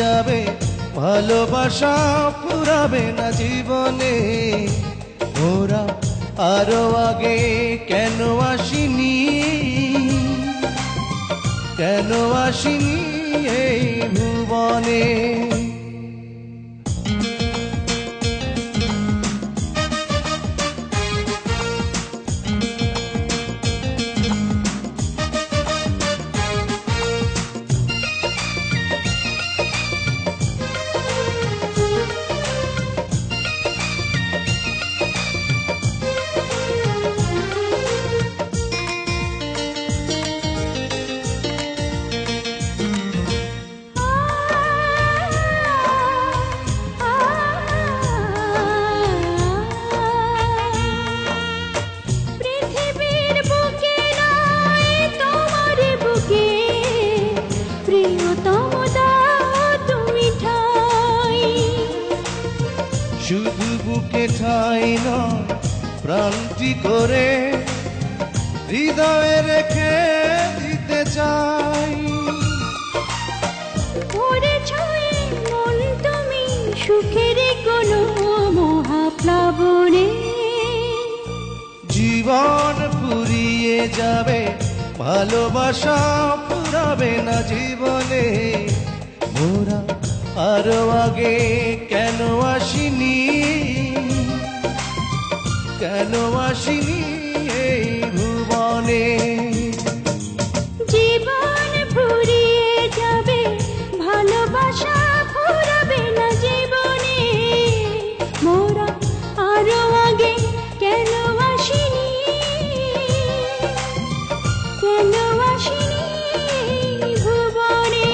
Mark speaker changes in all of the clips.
Speaker 1: যাবে, ভালোবাসা ফুরাবে না জীবনে। ওরা আরো আগে কেন আসিনি, কেন আসিনি এই ভুবনে। শুধু বুকে ঠাই নয়, প্রাণটি করে হৃদয়ে রেখে দিতে চাই।
Speaker 2: মন তুমি সুখের কোনো মহাপ্লাবনে।
Speaker 1: জীবন ফুরিয়ে যাবে, ভালোবাসা ফুরাবে না জীবনে। মোরা আরো আগে কেন আসিনি, কেন আসিনি এই ভুবনে।
Speaker 2: জীবন ফুরিয়ে যাবে, ভালোবাসা ফুরাবে না জীবনে। মোরা আরো আগে কেন আসিনি, কেন আসিনি ভুবনে।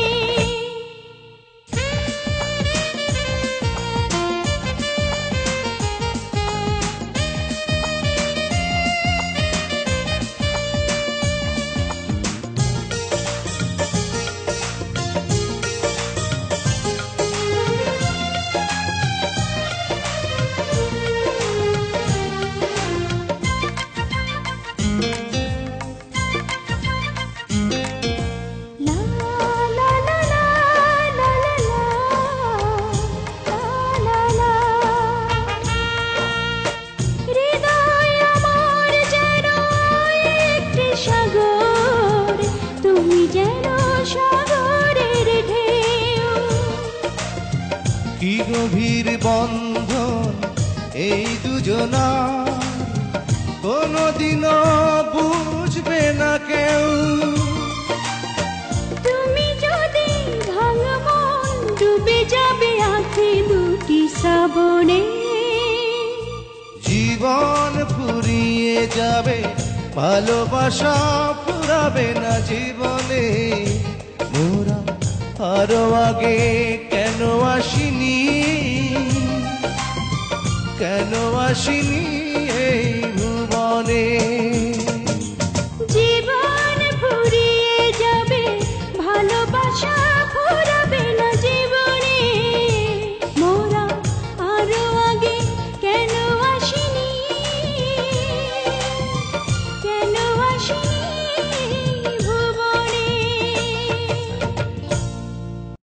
Speaker 1: কি গভীর বন্ধন এই দুজনা, কোনদিনও বুঝবে না কেউ।
Speaker 2: তুমি যদি ভাঙা মন, ডুবে যাবে আঁখি দুটি শ্রাবণে।
Speaker 1: জীবন ফুরিয়ে যাবে, ভালোবাসা ফুরাবে না জীবনে। মোরা আরো আগে কেন আসিনি, কেন আসিনি